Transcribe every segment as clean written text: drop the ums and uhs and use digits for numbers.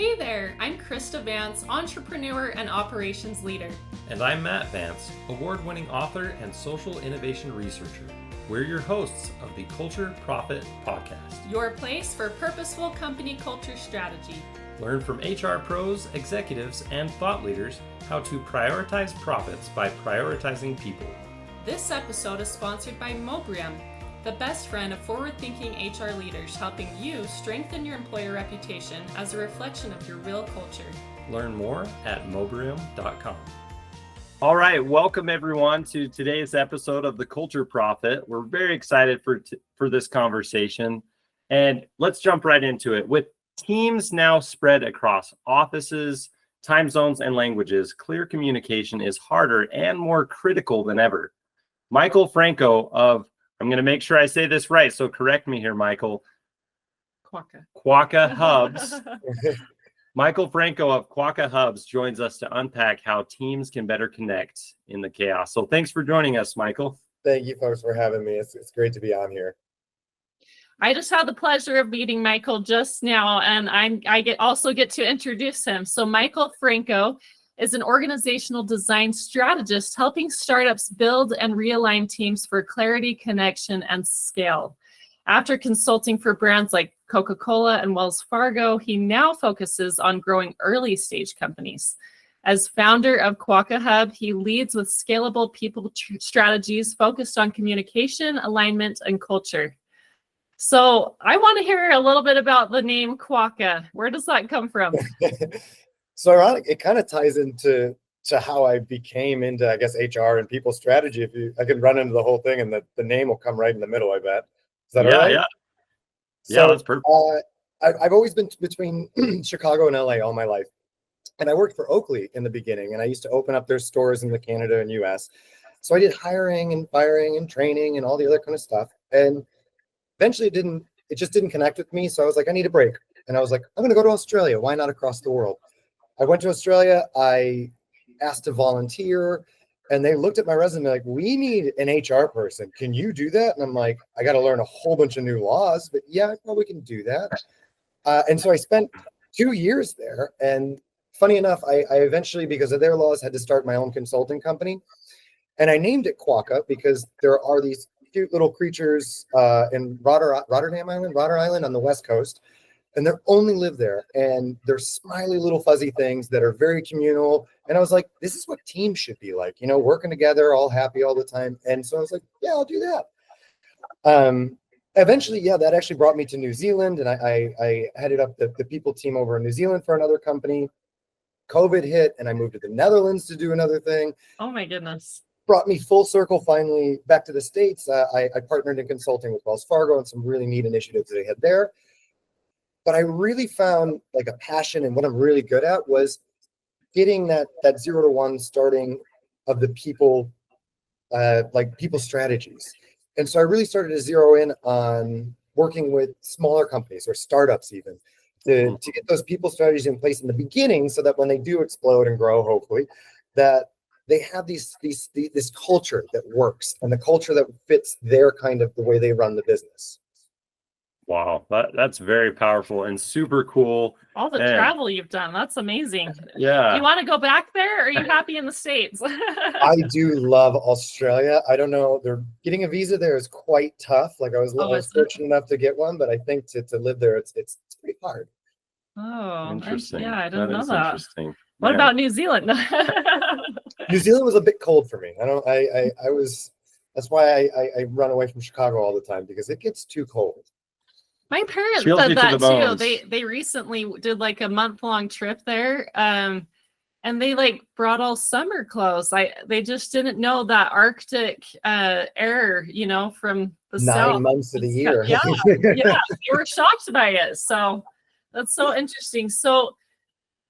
Hey there, I'm Krista Vance, entrepreneur and operations leader. And I'm Matt Vance, award-winning author and social innovation researcher. We're your hosts of the Culture Profit Podcast. Your place for purposeful company culture strategy. Learn from HR pros, executives, and thought leaders how to prioritize profits by prioritizing people. This episode is sponsored by Mobrium, the best friend of forward-thinking HR leaders, helping you strengthen your employer reputation as a reflection of your real culture. Learn more at mobrium.com. All right, welcome everyone to today's episode of the Culture Profit. We're very excited for this conversation, and let's jump right into it. With teams now spread across offices, time zones, and languages, clear communication is harder and more critical than ever. Michael Franco of, I'm going to make sure I say this right, so correct me here, Michael. Quokka Hubs. Michael Franco of Quokka Hubs joins us to unpack how teams can better connect in the chaos. So thanks for joining us, Michael. Thank you, folks, for having me. It's great to be on here. I just had the pleasure of meeting Michael just now, and I also get to introduce him. So Michael Franco is an organizational design strategist helping startups build and realign teams for clarity, connection, and scale. After consulting for brands like Coca-Cola and Wells Fargo, he now focuses on growing early stage companies. As founder of Quokka Hub, he leads with scalable people strategies focused on communication, alignment, and culture. So I want to hear a little bit about the name Quokka. Where does that come from? So ironic, it kind of ties into how I became into, I guess, HR and people strategy. I can run into the whole thing, and the name will come right in the middle, I bet. Is that all right? Yeah, that's perfect. I've always been between Chicago and LA all my life. And I worked for Oakley in the beginning, and I used to open up their stores in the Canada and US. So I did hiring and firing and training and all the other kind of stuff. And eventually it just didn't connect with me. So I was like, I need a break. And I was like, I'm going to go to Australia. Why not across the world? I went to Australia. I asked to volunteer, and they looked at my resume like, we need an HR person. Can you do that? And I'm like, I got to learn a whole bunch of new laws, but yeah, I probably can do that. And so I spent 2 years there. And funny enough, I eventually, because of their laws, had to start my own consulting company. And I named it Quokka because there are these cute little creatures in Rotter Island on the West Coast. And they only live there, and they're smiley little fuzzy things that are very communal. And I was like, this is what teams should be like, working together, all happy all the time. And so I was like, yeah, I'll do that. Eventually, that actually brought me to New Zealand, and I headed up the people team over in New Zealand for another company. COVID hit, and I moved to the Netherlands to do another thing. Oh my goodness. Brought me full circle finally back to the States. I partnered in consulting with Wells Fargo and some really neat initiatives that they had there. But I really found like a passion, and what I'm really good at was getting that 0 to 1 starting of the people, like people strategies. And so I really started to zero in on working with smaller companies or startups even to get those people strategies in place in the beginning, so that when they do explode and grow, hopefully, that they have this culture that works, and the culture that fits their kind of the way they run the business. Wow, that's very powerful and super cool. All the travel you've done, that's amazing. Yeah. You want to go back there, or are you happy in the States? I do love Australia. I don't know, getting a visa there is quite tough. Like I was fortunate enough to get one, but I think to live there, it's pretty hard. Oh, interesting. I didn't know that. Interesting. What about New Zealand? New Zealand was a bit cold for me. That's why I run away from Chicago all the time, because it gets too cold. My parents said that too. They recently did like a month-long trip there, and they like brought all summer clothes. They just didn't know that Arctic air, from the 9 south. months of the year. Yeah, they were shocked by it. So that's so interesting. So,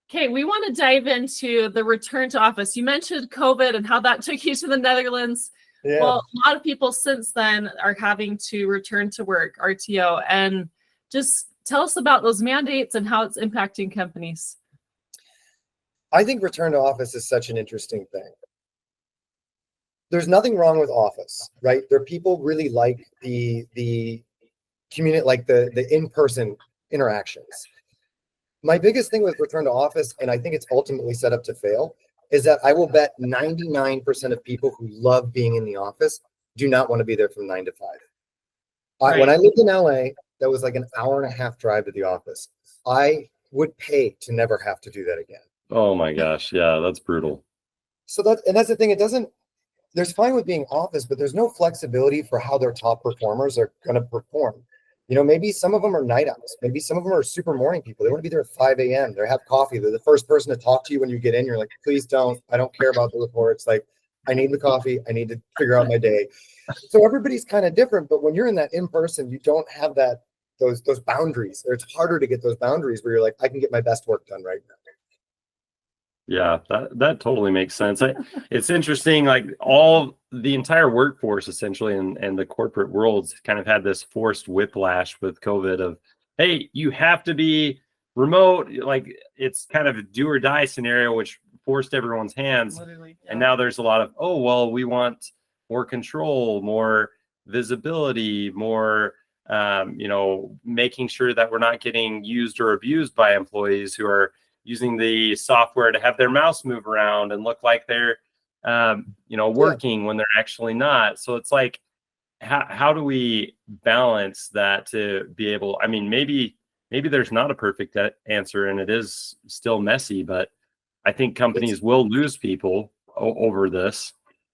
okay, we want to dive into the return to office. You mentioned COVID and how that took you to the Netherlands. Yeah. Well, a lot of people since then are having to return to work, RTO, and just tell us about those mandates and how it's impacting companies. I think return to office is such an interesting thing. There's nothing wrong with office, right? There are people really like the community, like the in-person interactions. My biggest thing with return to office, and I think it's ultimately set up to fail, is that I will bet 99% of people who love being in the office do not want to be there from 9 to 5. When I lived in LA, that was like an hour and a half drive to the office. I would pay to never have to do that again. Oh my gosh. Yeah, that's brutal. So that's the thing. There's fine with being office, but there's no flexibility for how their top performers are going to perform. Maybe some of them are night owls. Maybe some of them are super morning people. They want to be there at 5 a.m. They have coffee. They're the first person to talk to you when you get in. You're like, please don't. I don't care about the reports. Like, I need the coffee. I need to figure out my day. So everybody's kind of different. But when you're in that in person, you don't have those boundaries. Or it's harder to get those boundaries where you're like, I can get my best work done right now. Yeah, that totally makes sense. It's interesting, like all the entire workforce essentially and the corporate worlds kind of had this forced whiplash with COVID of, hey, you have to be remote. Like it's kind of a do or die scenario, which forced everyone's hands. Literally, yeah. And now there's a lot of, oh, well, we want more control, more visibility, more, making sure that we're not getting used or abused by employees who are using the software to have their mouse move around and look like they're, working when they're actually not. So it's like, how do we balance that to be able, I mean, maybe there's not a perfect answer and it is still messy, but I think companies will lose people over this.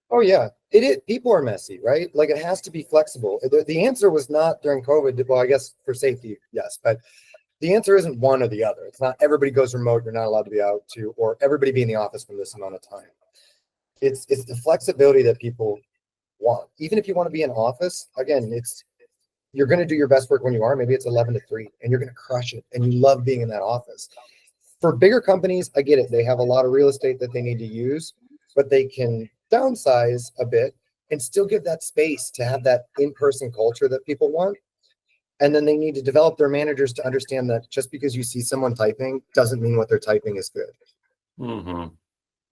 Oh yeah, it is. People are messy, right? Like it has to be flexible. The answer was not during COVID. Well, I guess for safety, yes, but the answer isn't one or the other. It's not everybody goes remote, you're not allowed to be out to, or everybody be in the office for this amount of time. It's the flexibility that people want. Even if you want to be in office, again, you're going to do your best work when you are. Maybe it's 11 to 3 and you're going to crush it and you love being in that office. For bigger companies, I get it. They have a lot of real estate that they need to use, but they can downsize a bit and still give that space to have that in-person culture that people want. And then they need to develop their managers to understand that just because you see someone typing doesn't mean what they're typing is good. Mm-hmm.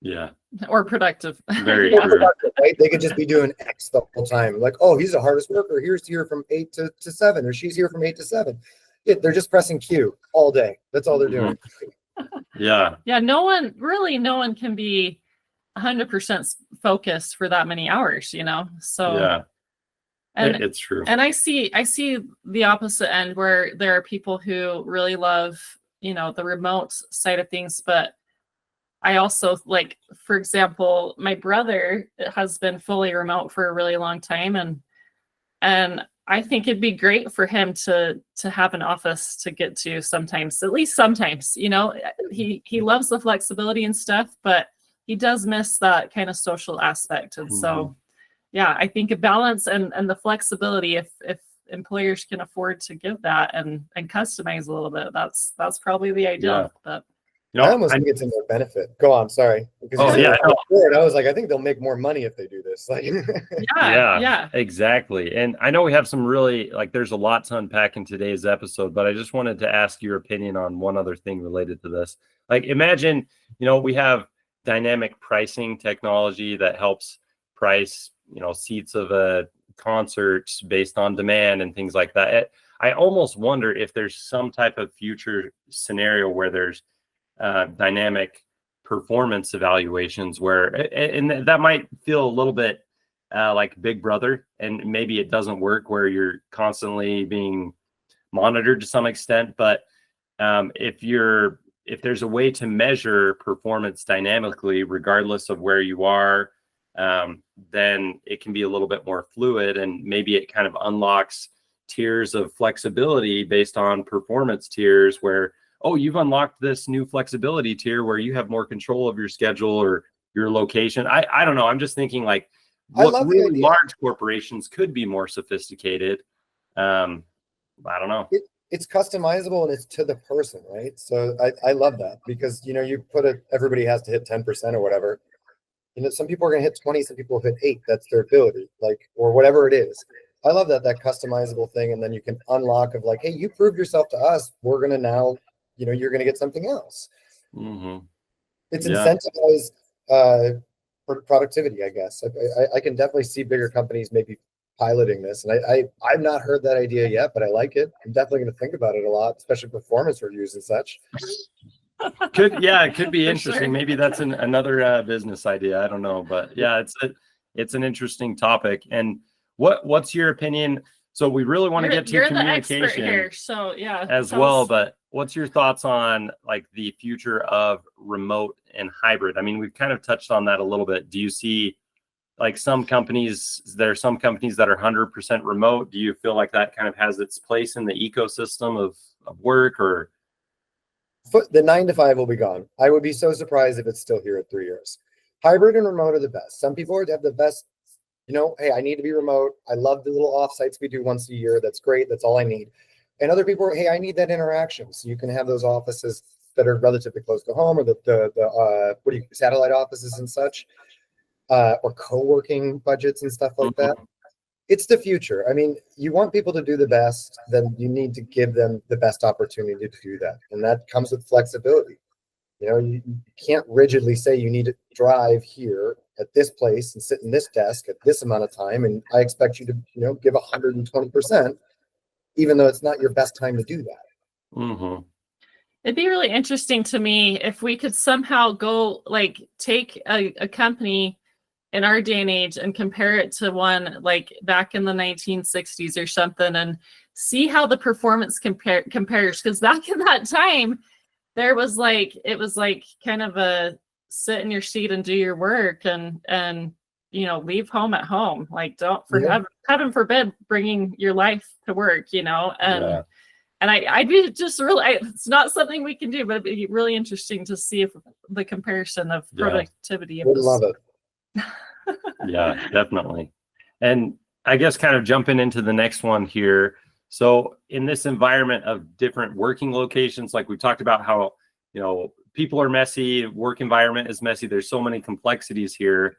Yeah. Or productive. Very Yeah. true. Right? They could just be doing X the whole time. Like, oh, he's the hardest worker. He's here from 8 to 7, or she's here from 8 to 7. They're just pressing Q all day. That's all they're doing. Yeah. Yeah. No one can be 100% focused for that many hours, So yeah. And it's true. And I see the opposite end where there are people who really love, the remote side of things. But I also, like, for example, my brother has been fully remote for a really long time. And I think it'd be great for him to have an office to get to sometimes, at least sometimes, he loves the flexibility and stuff, but he does miss that kind of social aspect. And so, yeah, I think a balance and the flexibility, if employers can afford to give that and customize a little bit, that's probably the ideal. Yeah. But I almost think it's in their benefit. Go on, sorry. Because I was like, I think they'll make more money if they do this. Like, yeah, exactly. And I know we have some really, there's a lot to unpack in today's episode, but I just wanted to ask your opinion on one other thing related to this. Like, imagine, we have dynamic pricing technology that helps price, seats of a concert based on demand and things like that. I almost wonder if there's some type of future scenario where there's dynamic performance evaluations and that might feel a little bit like Big Brother, and maybe it doesn't work where you're constantly being monitored to some extent. But if there's a way to measure performance dynamically, regardless of where you are, then it can be a little bit more fluid, and maybe it kind of unlocks tiers of flexibility based on performance tiers where, oh, you've unlocked this new flexibility tier where you have more control of your schedule or your location. I don't know. I'm just thinking really large corporations could be more sophisticated. I don't know. It's customizable and it's to the person, right? So I love that because, you put everybody has to hit 10% or whatever. Some people are going to hit 20, some people hit 8. That's their ability, or whatever it is. I love that customizable thing. And then you can unlock of hey, you proved yourself to us. We're going to now, you're going to get something else. Mm-hmm. It's incentivized for productivity, I guess. I can definitely see bigger companies maybe piloting this, and I've not heard that idea yet, but I like it. I'm definitely going to think about it a lot, especially performance reviews and such. It could be interesting. Sure. Maybe that's another business idea. I don't know, but yeah, it's an interesting topic. And what's your opinion? So we really want to get to communication here, so yeah, as well. But what's your thoughts on like the future of remote and hybrid? I mean, we've kind of touched on that a little bit. Do you see like there are some companies that are 100% remote? Do you feel like that kind of has its place in the ecosystem of work, or? The 9 to 5 will be gone. I would be so surprised if it's still here at 3 years. Hybrid and remote are the best. Some people have the best, hey, I need to be remote. I love the little offsites we do once a year. That's great. That's all I need. And other people are, hey, I need that interaction. So you can have those offices that are relatively close to home, or the satellite offices and such, or co-working budgets and stuff like that. It's the future. I mean, you want people to do the best, then you need to give them the best opportunity to do that. And that comes with flexibility. You can't rigidly say you need to drive here at this place and sit in this desk at this amount of time, and I expect you to, give 120%, even though it's not your best time to do that. Mm-hmm. It'd be really interesting to me if we could somehow go like take a company in our day and age and compare it to one like back in the 1960s or something, and see how the performance compares. Because back in that time, it was like kind of a sit in your seat and do your work and leave home at home. Like don't heaven forbid bringing your life to work. And I'd be just really, it's not something we can do, but it'd be really interesting to see if the comparison of productivity. Would love it. Yeah, definitely. And I guess kind of jumping into the next one here. So in this environment of different working locations, like we talked about how, people are messy, work environment is messy. There's so many complexities here.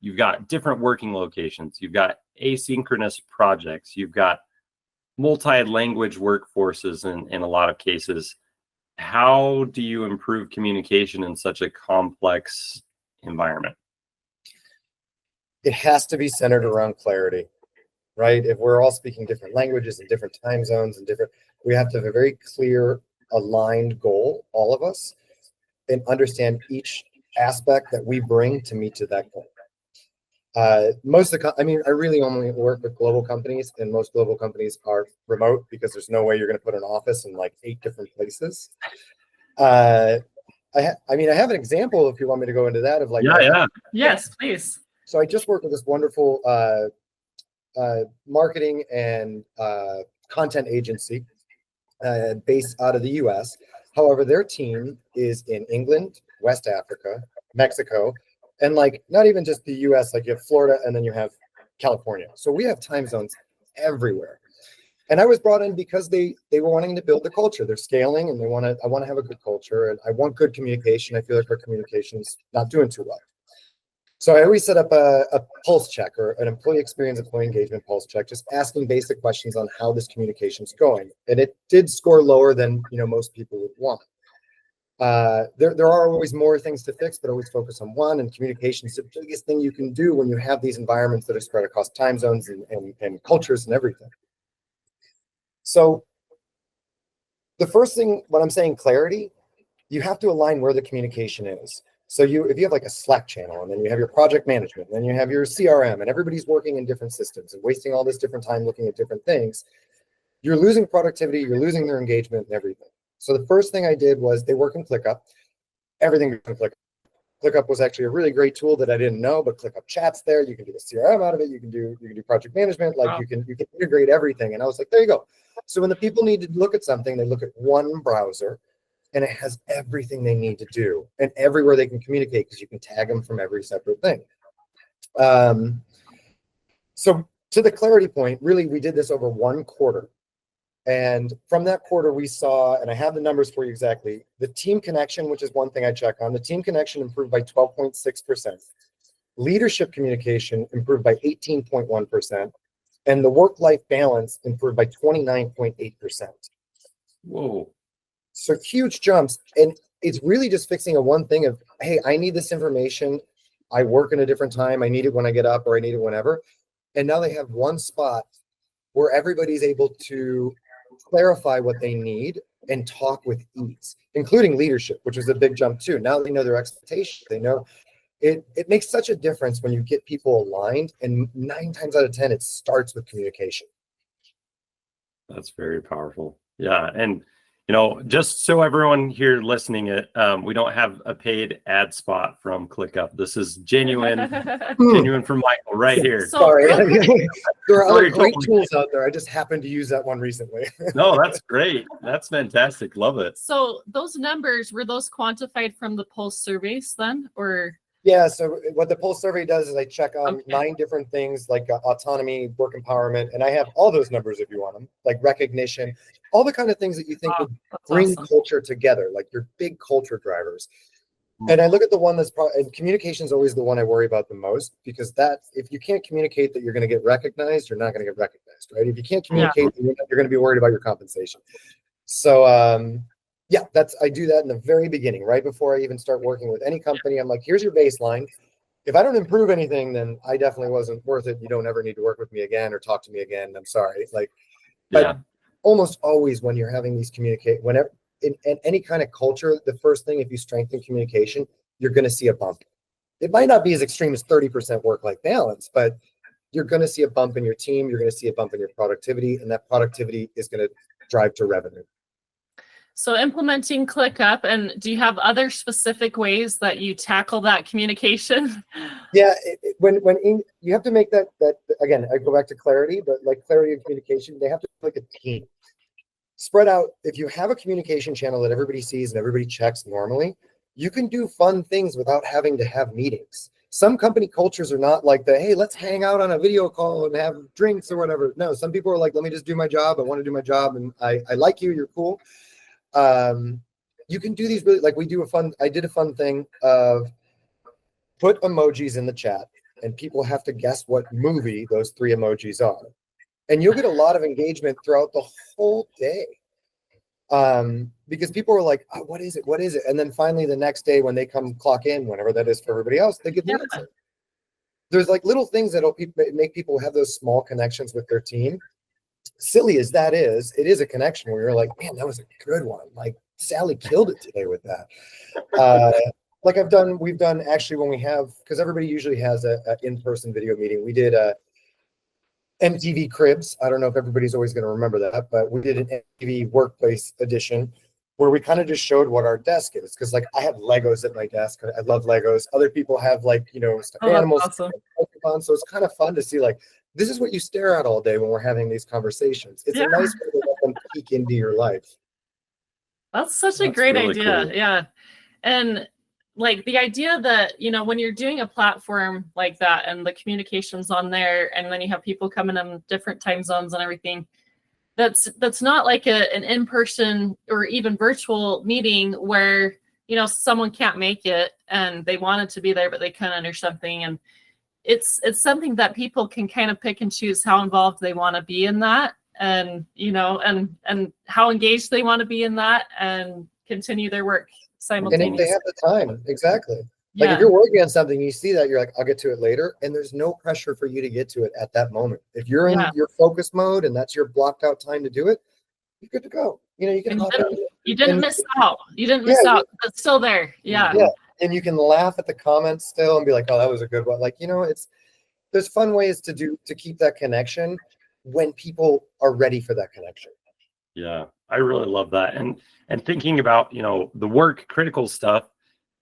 You've got different working locations. You've got asynchronous projects. You've got multi-language workforces in a lot of cases. How do you improve communication in such a complex environment? It has to be centered around clarity, right? If we're all speaking different languages and different time zones and we have to have a very clear, aligned goal, all of us, and understand each aspect that we bring to meet to that goal. I really only work with global companies, and most global companies are remote because there's no way you're going to put an office in like 8 different places. I have an example if you want me to go into that of like. Yes, please. So I just worked with this wonderful marketing and content agency based out of the US. However, their team is in England, West Africa, Mexico, and like not even just the US, like you have Florida and then you have California. So we have time zones everywhere. And I was brought in because they were wanting to build the culture. They're scaling and I want to have a good culture, and I want good communication. I feel like our communication's not doing too well. So I always set up a pulse check, or an employee experience, employee engagement pulse check, just asking basic questions on how this communication's going. And it did score lower than most people would want. There are always more things to fix, but always focus on one. And communication is the biggest thing you can do when you have these environments that are spread across time zones and cultures and everything. So the first thing, when I'm saying clarity, you have to align where the communication is. So if you have like a Slack channel, and then you have your project management, and then you have your CRM, and everybody's working in different systems and wasting all this different time looking at different things, you're losing productivity, you're losing their engagement and everything. So the first thing I did was they work in ClickUp. Everything goes in ClickUp. ClickUp was actually a really great tool that I didn't know, but ClickUp chat's there. You can do a CRM out of it. You can do project management. Like you can integrate everything. And I was like, there you go. So when the people need to look at something, they look at one browser, and it has everything they need to do and everywhere they can communicate, because you can tag them from every separate thing. So to the clarity point, really, we did this over 1 quarter. And from that quarter, we saw, and I have the numbers for you exactly, the team connection, which is one thing I check on, the team connection improved by 12.6%. Leadership communication improved by 18.1%. And the work-life balance improved by 29.8%. Whoa. So huge jumps. And it's really just fixing a one thing of, hey, I need this information. I work in a different time. I need it when I get up, or I need it whenever. And now they have one spot where everybody's able to clarify what they need and talk with ease, including leadership, which was a big jump too. Now they know their expectations. They know it makes such a difference when you get people aligned, and 9 times out of 10, it starts with communication. That's very powerful. Yeah. And, just so everyone here listening, we don't have a paid ad spot from ClickUp. This is genuine from Michael right here. So, Sorry. There are other great totally. tools out there. I just happened to use that one recently. No, that's great. That's fantastic. Love it. So those numbers, were those quantified from the Pulse surveys then, or? Yeah, so what the Pulse survey does is I check on Okay. 9 different things like autonomy, work empowerment, and I have all those numbers if you want them, like recognition, all the kind of things that you think would That's bring awesome. culture together, like your big culture drivers. And I look at the one that's and communication is always the one I worry about the most, because that if you can't communicate that you're going to get recognized, you're not going to get recognized, right? If you can't communicate, you're going to be worried about your compensation. So, yeah, I do that in the very beginning, right before I even start working with any company. I'm like, here's your baseline. If I don't improve anything, then I definitely wasn't worth it. You don't ever need to work with me again or talk to me again. I'm sorry. Like, but almost always when you're having these whenever in any kind of culture, the first thing, if you strengthen communication, you're going to see a bump. It might not be as extreme as 30% work-life balance, but you're going to see a bump in your team. You're going to see a bump in your productivity, and that productivity is going to drive to revenue. So implementing ClickUp, and do you have other specific ways that you tackle that communication? Yeah, you have to make that again, I go back to clarity, but like clarity of communication, they have to be like a team. Spread out. If you have a communication channel that everybody sees and everybody checks normally, you can do fun things without having to have meetings. Some company cultures are not like hey, let's hang out on a video call and have drinks or whatever. No, some people are like, let me just do my job. I want to do my job, and I like you. You're cool. You can do these really, like I did a fun thing of put emojis in the chat, and people have to guess what movie those 3 emojis are. And you'll get a lot of engagement throughout the whole day. Because people are like, oh, what is it? What is it? And then finally the next day when they come clock in, whenever that is for everybody else, they get the answer. There's like little things that'll make people have those small connections with their team. Silly as that is, it is a connection where you're like, man, that was a good one. Like Sally killed it today with that. Like we've done actually when we have, because everybody usually has a in-person video meeting. We did a MTV Cribs. I don't know if everybody's always going to remember that, but we did an MTV Workplace edition where we kind of just showed what our desk is. Because like I have Legos at my desk. I love Legos. Other people have like, animals. Awesome. So it's kind of fun to see like, this is what you stare at all day when we're having these conversations. It's a nice way to let them peek into your life. That's such a great really idea. cool. Yeah. And like the idea that, when you're doing a platform like that and the communications on there, and then you have people coming in different time zones and everything, that's not like an in-person or even virtual meeting where, someone can't make it and they wanted to be there, but they couldn't or something. And it's something that people can kind of pick and choose how involved they want to be in that, and and how engaged they want to be in that, and continue their work simultaneously. And if they have the time, exactly. Like if you're working on something, you see that, you're like, I'll get to it later. And there's no pressure for you to get to it at that moment. If you're in your focus mode and that's your blocked out time to do it, you're good to go. You can you didn't miss out. You didn't miss out. It's still there. Yeah. Yeah. And you can laugh at the comments still and be like, oh, that was a good one. Like, there's fun ways to keep that connection when people are ready for that connection. Yeah, I really love that. And thinking about, the work critical stuff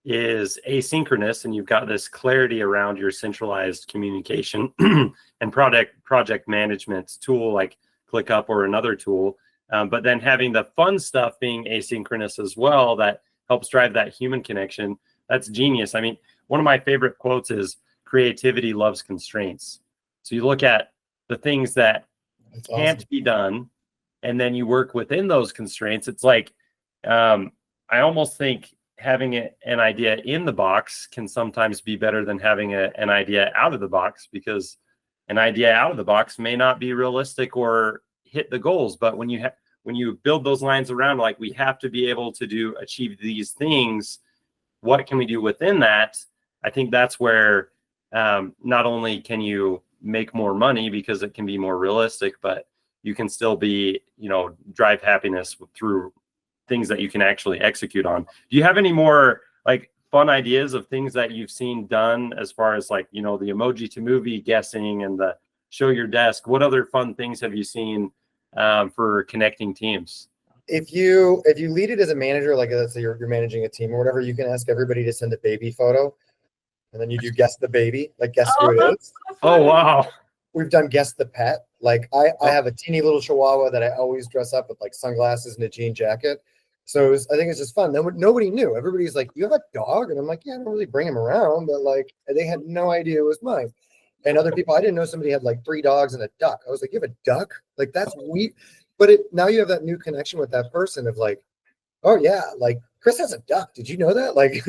is asynchronous, and you've got this clarity around your centralized communication and project management tool like ClickUp or another tool. But then having the fun stuff being asynchronous as well, that helps drive that human connection. That's genius. I mean, one of my favorite quotes is creativity loves constraints. So you look at the things that can't be done, and then you work within those constraints. It's like, I almost think having an idea in the box can sometimes be better than having an idea out of the box, because an idea out of the box may not be realistic or hit the goals. But when you build those lines around, like, we have to be able to achieve these things, what can we do within that? I think that's where not only can you make more money because it can be more realistic, but you can still be, drive happiness through things that you can actually execute on. Do you have any more like fun ideas of things that you've seen done as far as like, the emoji to movie guessing and the show your desk? What other fun things have you seen for connecting teams? If you lead it as a manager, like let's say you're managing a team or whatever, you can ask everybody to send a baby photo, and then you do guess the baby, like guess who it is. Oh, wow. We've done guess the pet. Like I have a teeny little Chihuahua that I always dress up with like sunglasses and a jean jacket. So I think it's just fun. Then nobody knew. Everybody's like, "You have a dog?" And I'm like, "Yeah, I don't really bring him around," but like they had no idea it was mine. And other people, I didn't know somebody had like 3 dogs and a duck. I was like, "You have a duck?" Like that's weird. But now you have that new connection with that person of like, "Oh yeah, like Chris has a duck. Did you know that?" Like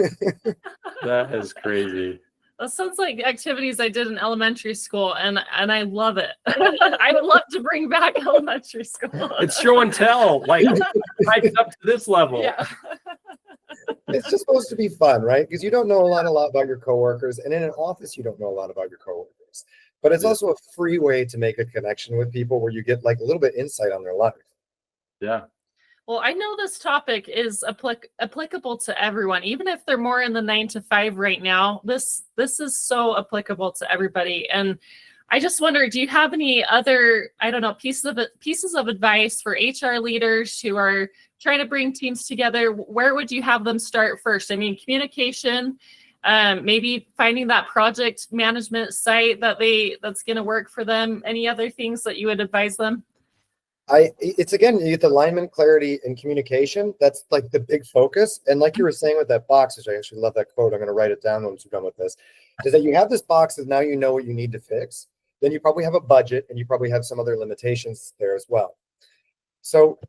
that is crazy. That sounds like activities I did in elementary school, and I love it. I would love to bring back elementary school. It's show and tell, like right up to this level. Yeah. It's just supposed to be fun, right? Because you don't know a lot about your coworkers, and in an office, you don't know a lot about your coworkers. But it's also a free way to make a connection with people where you get like a little bit insight on their life. Yeah. Well, I know this topic is applicable to everyone, even if they're more in the 9 to 5 right now. This is so applicable to everybody. And I just wonder, do you have any other, I don't know, pieces of advice for HR leaders who are trying to bring teams together? Where would you have them start first? I mean, communication, maybe finding that project management site that's going to work for them. Any other things that you would advise them? It's again, you get the alignment, clarity, and communication. That's like the big focus. And like you were saying with that box, which I actually love that quote. I'm going to write it down once we're done with this, is that you have this box that now you know what you need to fix. Then you probably have a budget and you probably have some other limitations there as well. So,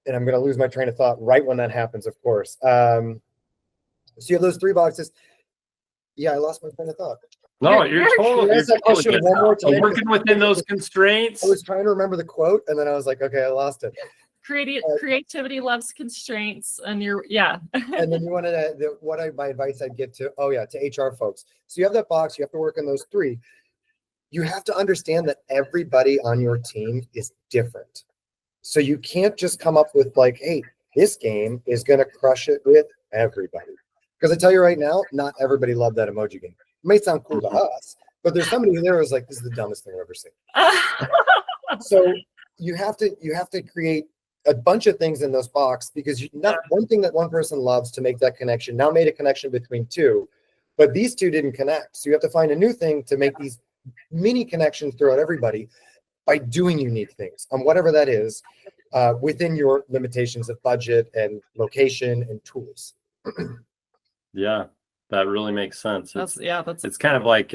and I'm going to lose my train of thought right when that happens, of course. So you have those 3 boxes. Yeah, I lost my train of thought. No, you're totally one more time. Working within those constraints. I was trying to remember the quote, and then I was like, okay, I lost it. Creativity loves constraints, and And then you wanted my advice I'd give to HR folks. So you have that box, you have to work on those 3. You have to understand that everybody on your team is different. So you can't just come up with like, hey, this game is going to crush it with everybody. Because I tell you right now, not everybody loved that emoji game. It may sound cool to us, but there's somebody there who's like, this is the dumbest thing I've ever seen. So you have to create a bunch of things in those boxes, because not one thing that one person loves to make that connection now made a connection between 2, but these 2 didn't connect. So you have to find a new thing to make these mini connections throughout everybody by doing unique things on whatever that is, within your limitations of budget and location and tools. Yeah, that really makes sense. It's kind of like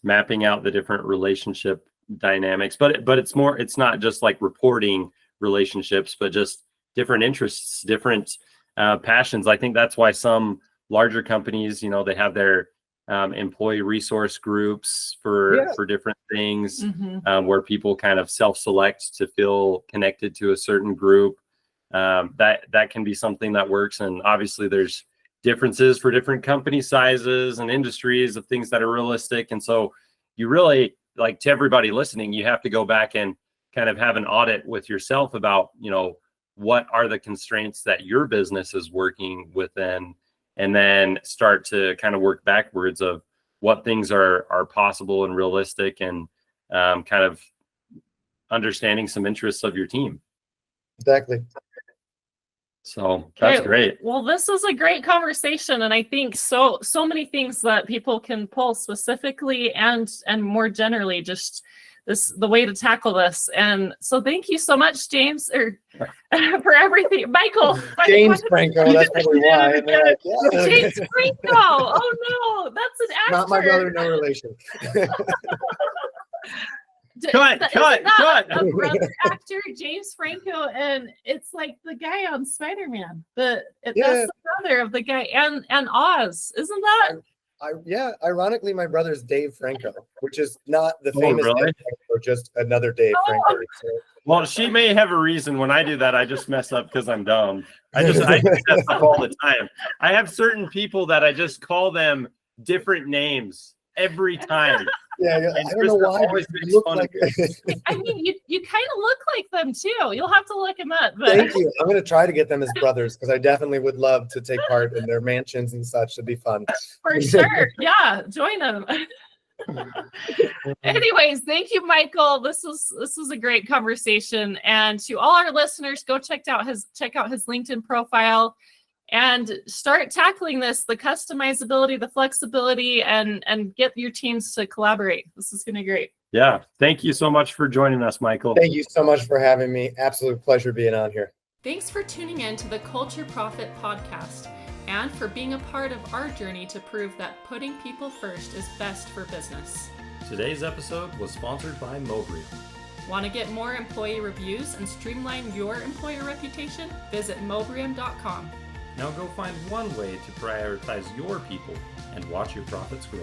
mapping out the different relationship dynamics, but it's not just like reporting relationships, but just different interests, different passions. I think that's why some larger companies, they have their employee resource groups for different things, where people kind of self-select to feel connected to a certain group. That can be something that works. And obviously there's differences for different company sizes and industries of things that are realistic. And so you really, like, to everybody listening, you have to go back and kind of have an audit with yourself about, what are the constraints that your business is working within, and then start to kind of work backwards of what things are possible and realistic, and kind of understanding some interests of your team. Exactly. So that's great. Well, this is a great conversation, and I think so many things that people can pull specifically and more generally, just the way to tackle this. And so thank you so much, James, for everything. Michael. James Franco, that's probably why. James Franco. Oh no, that's an actor. Not my brother, no relation. Cut. A brother actor, James Franco, and it's like the guy on Spider-Man. That's the brother of the guy, and Oz, isn't that? Ironically, my brother's Dave Franco, which is not the famous Dave Franco, just another Dave Franco. So. Well, she may have a reason. When I do that, I just mess up because I'm dumb. I mess up all the time. I have certain people that I just call them different names every time. Yeah, And I don't know Krista why. always But makes you look fun of like. I mean, you kind of look like them too. You'll have to look them up. But Thank you. I'm going to try to get them as brothers because I definitely would love to take part in their mansions and such. It'd be fun. for sure. Yeah, join them. Anyways, thank you, Michael. This was a great conversation. And to all our listeners, go check out his LinkedIn profile and start tackling this, the customizability, the flexibility, and get your teams to collaborate. This is going to be great. Yeah. Thank you so much for joining us, Michael. Thank you so much for having me. Absolute pleasure being on here. Thanks for tuning in to the Culture Profit podcast and for being a part of our journey to prove that putting people first is best for business. Today's episode was sponsored by Mobrium. Want to get more employee reviews and streamline your employer reputation? Visit mobrium.com. Now go find one way to prioritize your people and watch your profits grow.